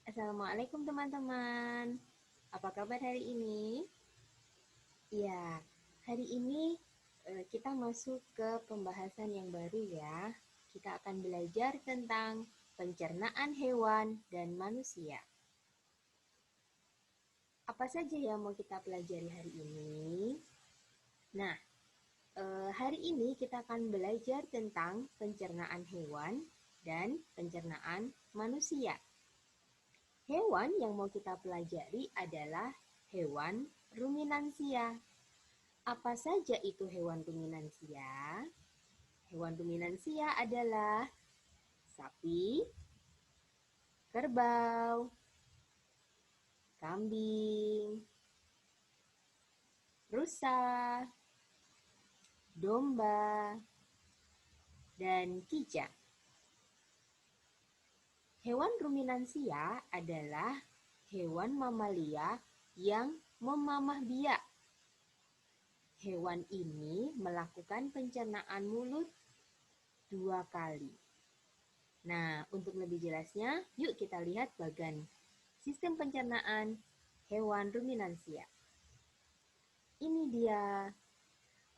Assalamualaikum teman-teman. Apa kabar hari ini? Ya, hari ini kita masuk ke pembahasan yang baru ya. Kita akan belajar tentang pencernaan hewan dan manusia. Apa saja yang mau kita pelajari hari ini? Nah, hari ini kita akan belajar tentang pencernaan hewan dan pencernaan manusia. Hewan yang mau kita pelajari adalah hewan ruminansia. Apa saja itu hewan ruminansia? Hewan ruminansia adalah sapi, kerbau, kambing, rusa, domba, dan kicak. Hewan ruminansia adalah hewan mamalia yang memamah biak. Hewan ini melakukan pencernaan mulut 2 kali. Nah, untuk lebih jelasnya, yuk kita lihat bagan sistem pencernaan hewan ruminansia. Ini dia.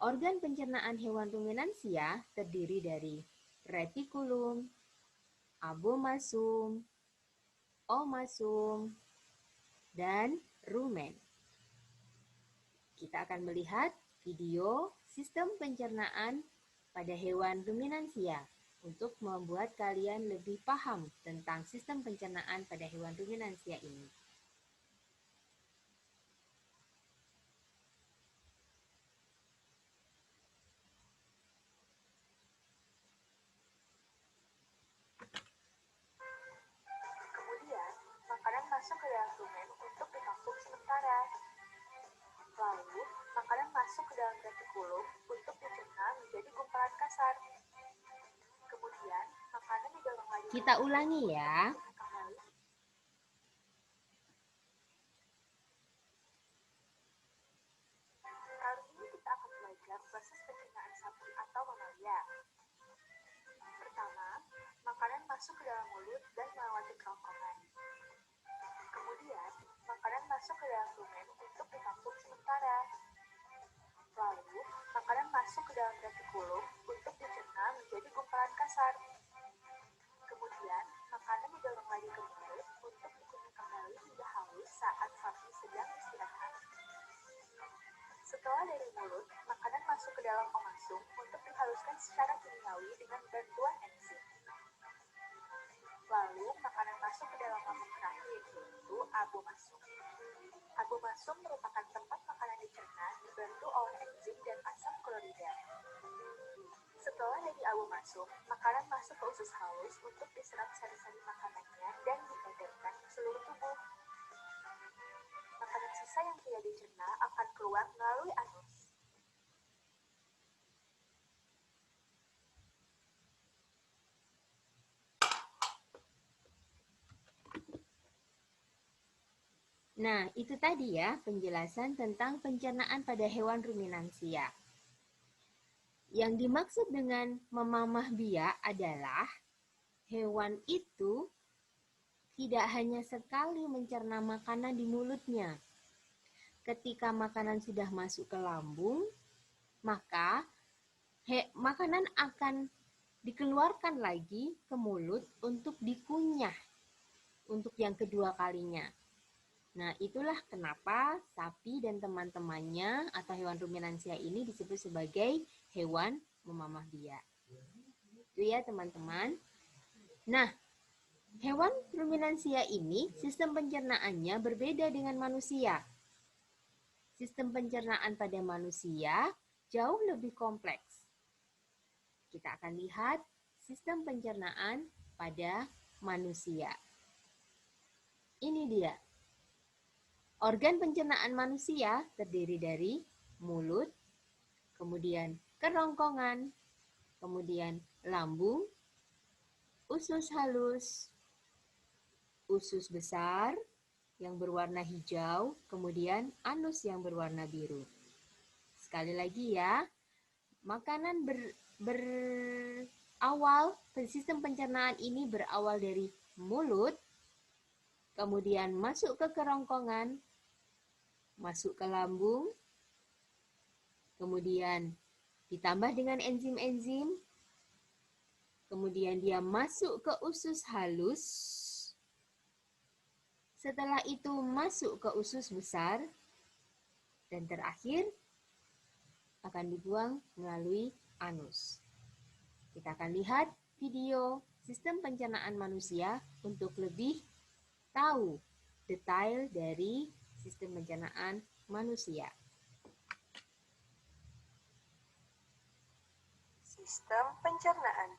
Organ pencernaan hewan ruminansia terdiri dari retikulum, abomasum, omasum, dan rumen. Kita akan melihat video sistem pencernaan pada hewan ruminansia untuk membuat kalian lebih paham tentang sistem pencernaan pada hewan ruminansia ini. Kemudian, makanan masuk ke dalam rumen untuk ditampung sementara. Lalu, makanan masuk ke dalam retikulum untuk dicerna menjadi gumpalan kasar. Kemudian, makanan didorong lagi. Kita ulangi ya. Kali ini kita akan belajar proses pencernaan sapi atau mamalia. Pertama, makanan masuk ke dalam mulut dan melewati kerongkongan. Kemudian, makanan masuk ke dalam rumen untuk ditampung sementara. Lalu, makanan masuk ke dalam retikulum untuk dicerna menjadi gumpalan kasar. Kemudian, makanan didorong lagi ke mulut untuk dikunyah kembali hingga halus saat sapi sedang istirahat. Setelah dari mulut, makanan masuk ke dalam omasum untuk dihaluskan secara kimiawi dengan bantuan enzim. Lalu, makanan masuk ke dalam lambung terakhir, yaitu abomasum. Abomasum merupakan tempat makanan dicerna dibantu oleh enzim dan asam klorida. Setelah dari abomasum, makanan masuk ke usus halus untuk diserap sari-sari makanannya dan diedarkan ke seluruh tubuh. Makanan sisa yang tidak dicerna akan keluar melalui anus. Nah, itu tadi ya penjelasan tentang pencernaan pada hewan ruminansia. Yang dimaksud dengan memamah biak adalah hewan itu tidak hanya sekali mencerna makanan di mulutnya. Ketika makanan sudah masuk ke lambung, maka makanan akan dikeluarkan lagi ke mulut untuk dikunyah untuk yang kedua kalinya. Nah, itulah kenapa sapi dan teman-temannya atau hewan ruminansia ini disebut sebagai hewan memamah biak. Itu ya teman-teman. Nah, hewan ruminansia ini sistem pencernaannya berbeda dengan manusia. Sistem pencernaan pada manusia jauh lebih kompleks. Kita akan lihat sistem pencernaan pada manusia. Ini dia. Organ pencernaan manusia terdiri dari mulut, kemudian kerongkongan, kemudian lambung, usus halus, usus besar yang berwarna hijau, kemudian anus yang berwarna biru. Sekali lagi ya, makanan berawal, sistem pencernaan ini berawal dari mulut, kemudian masuk ke kerongkongan, masuk ke lambung, kemudian ditambah dengan enzim-enzim, kemudian dia masuk ke usus halus, setelah itu masuk ke usus besar, dan terakhir akan dibuang melalui anus. Kita akan lihat video sistem pencernaan manusia untuk lebih tahu detail dari sistem pencernaan manusia. Sistem pencernaan.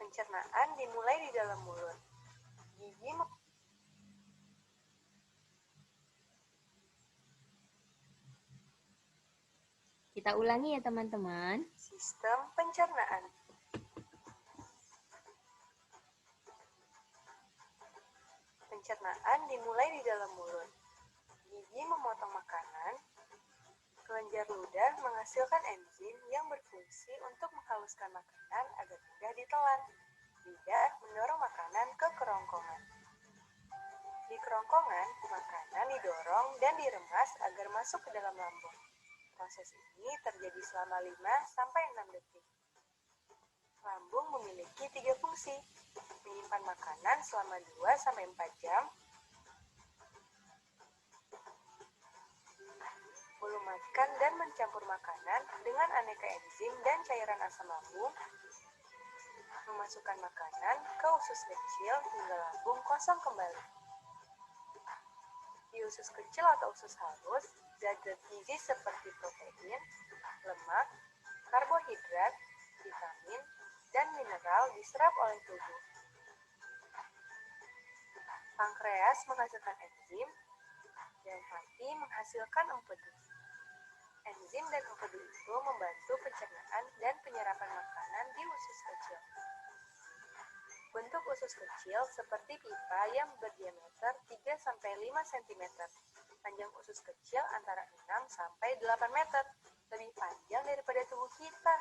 Pencernaan dimulai di dalam mulut. Gigi Kita ulangi ya teman-teman. Sistem pencernaan. Pencernaan dimulai di dalam mulut. Gigi memotong makanan. Kelenjar ludah menghasilkan enzim yang berfungsi untuk menghaluskan makanan agar mudah ditelan. Lidah mendorong makanan ke kerongkongan. Di kerongkongan, makanan didorong dan diremas agar masuk ke dalam lambung. Proses ini terjadi selama 5-6 detik. Lambung memiliki 3 fungsi, menyimpan makanan selama 2-4 jam, melumatkan dan mencampur makanan dengan aneka enzim dan cairan asam lambung, memasukkan makanan ke usus kecil hingga lambung kosong kembali. Di usus kecil atau usus halus, zat-zat gizi seperti protein, lemak, karbohidrat, vitamin, dan mineral diserap oleh tubuh. Pankreas menghasilkan enzim, dan hati menghasilkan empedu. Enzim dan empedu itu membantu pencernaan dan penyerapan makanan di usus kecil. Bentuk usus kecil seperti pipa yang berdiameter 3-5 cm. Panjang usus kecil antara 6-8 meter, lebih panjang daripada tubuh kita.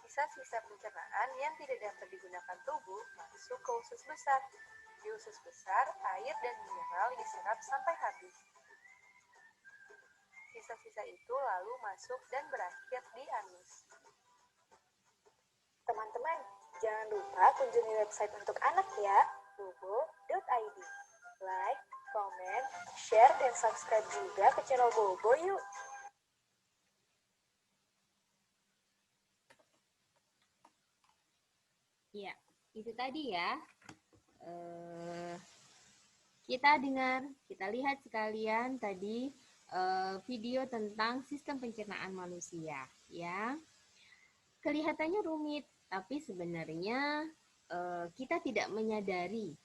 Sisa-sisa pencernaan yang tidak dapat digunakan tubuh masuk ke usus besar. Di usus besar, air dan mineral diserap sampai habis. Sisa-sisa itu lalu masuk dan berakhir di anus. Teman-teman, jangan lupa kunjungi website untuk anak ya, bobo.id. Like, comment, share, dan subscribe juga ke channel Bobo yuk. Ya, itu tadi ya. Kita lihat sekalian tadi video tentang sistem pencernaan manusia, ya. Kelihatannya rumit, tapi sebenarnya kita tidak menyadari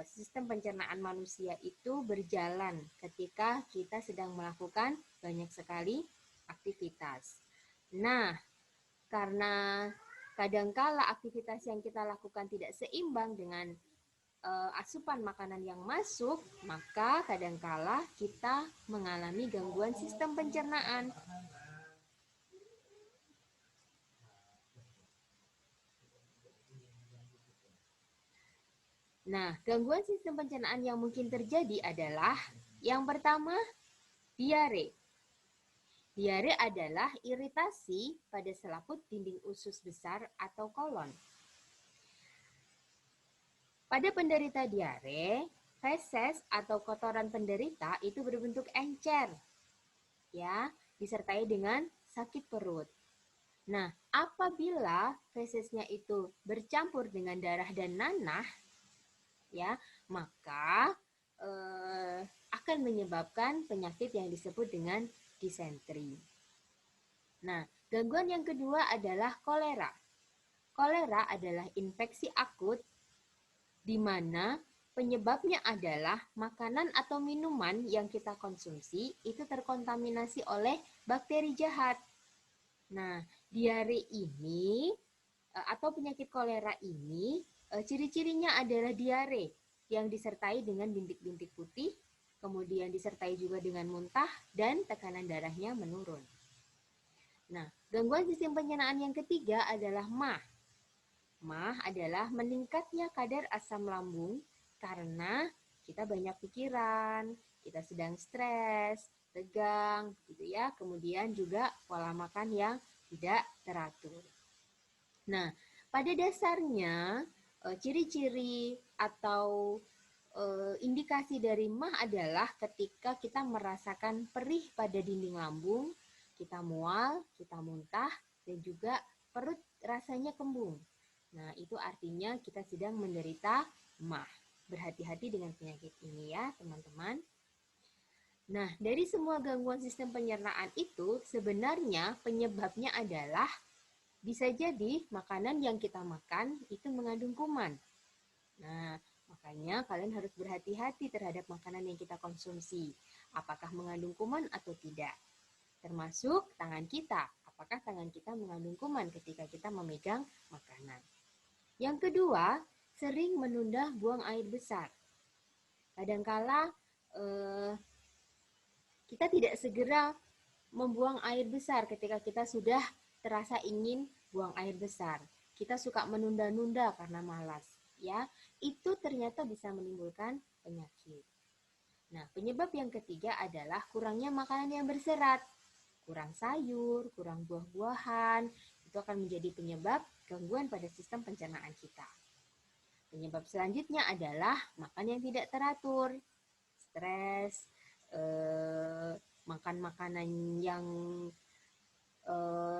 sistem pencernaan manusia itu berjalan ketika kita sedang melakukan banyak sekali aktivitas. Nah, karena kadangkala aktivitas yang kita lakukan tidak seimbang dengan asupan makanan yang masuk, maka kadangkala kita mengalami gangguan sistem pencernaan. Nah, gangguan sistem pencernaan yang mungkin terjadi adalah yang pertama, diare. Diare adalah iritasi pada selaput dinding usus besar atau kolon. Pada penderita diare, feses atau kotoran penderita itu berbentuk encer, ya, disertai dengan sakit perut. Nah, apabila fesesnya itu bercampur dengan darah dan nanah, ya, maka akan menyebabkan penyakit yang disebut dengan disentri. Nah, gangguan yang kedua adalah kolera. Kolera adalah infeksi akut di mana penyebabnya adalah makanan atau minuman yang kita konsumsi itu terkontaminasi oleh bakteri jahat. Nah, diare ini atau penyakit kolera ini ciri-cirinya adalah diare yang disertai dengan bintik-bintik putih, kemudian disertai juga dengan muntah dan tekanan darahnya menurun. Nah, gangguan sistem pencernaan yang ketiga adalah MAH. MAH adalah meningkatnya kadar asam lambung karena kita banyak pikiran, kita sedang stres, tegang, gitu ya. Kemudian juga pola makan yang tidak teratur. Nah, pada dasarnya ciri-ciri atau indikasi dari MAH adalah ketika kita merasakan perih pada dinding lambung, kita mual, kita muntah, dan juga perut rasanya kembung. Nah, itu artinya kita sedang menderita MAH. Berhati-hati dengan penyakit ini ya, teman-teman. Nah, dari semua gangguan sistem pencernaan itu, sebenarnya penyebabnya adalah bisa jadi makanan yang kita makan itu mengandung kuman. Nah, makanya kalian harus berhati-hati terhadap makanan yang kita konsumsi. Apakah mengandung kuman atau tidak? Termasuk tangan kita. Apakah tangan kita mengandung kuman ketika kita memegang makanan? Yang kedua, sering menunda buang air besar. Kadangkala kita tidak segera membuang air besar ketika kita sudah terasa ingin buang air besar. Kita suka menunda-nunda karena malas, ya. Itu ternyata bisa menimbulkan penyakit. Nah, penyebab yang ketiga adalah kurangnya makanan yang berserat. Kurang sayur, kurang buah-buahan, itu akan menjadi penyebab gangguan pada sistem pencernaan kita. Penyebab selanjutnya adalah makan yang tidak teratur, stres, makan makanan yang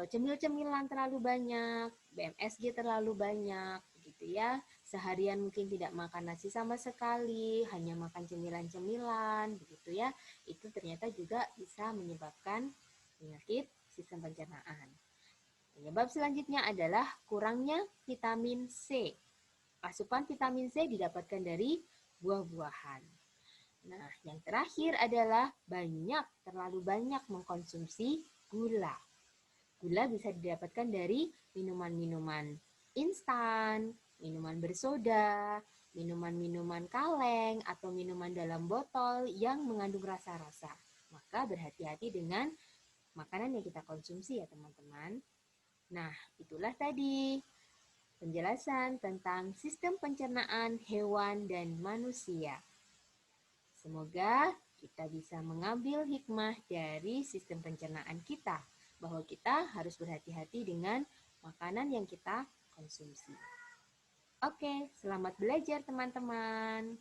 cemil-cemilan terlalu banyak, BMSG terlalu banyak, gitu ya. Seharian mungkin tidak makan nasi sama sekali, hanya makan cemilan-cemilan, begitu ya. Itu ternyata juga bisa menyebabkan penyakit sistem pencernaan. Penyebab selanjutnya adalah kurangnya vitamin C. Asupan vitamin C didapatkan dari buah-buahan. Nah, yang terakhir adalah terlalu banyak mengkonsumsi gula. Gula bisa didapatkan dari minuman-minuman instan, minuman bersoda, minuman-minuman kaleng, atau minuman dalam botol yang mengandung rasa-rasa. Maka berhati-hati dengan makanan yang kita konsumsi ya teman-teman. Nah, itulah tadi penjelasan tentang sistem pencernaan hewan dan manusia. Semoga kita bisa mengambil hikmah dari sistem pencernaan kita, bahwa kita harus berhati-hati dengan makanan yang kita konsumsi. Oke, selamat belajar teman-teman.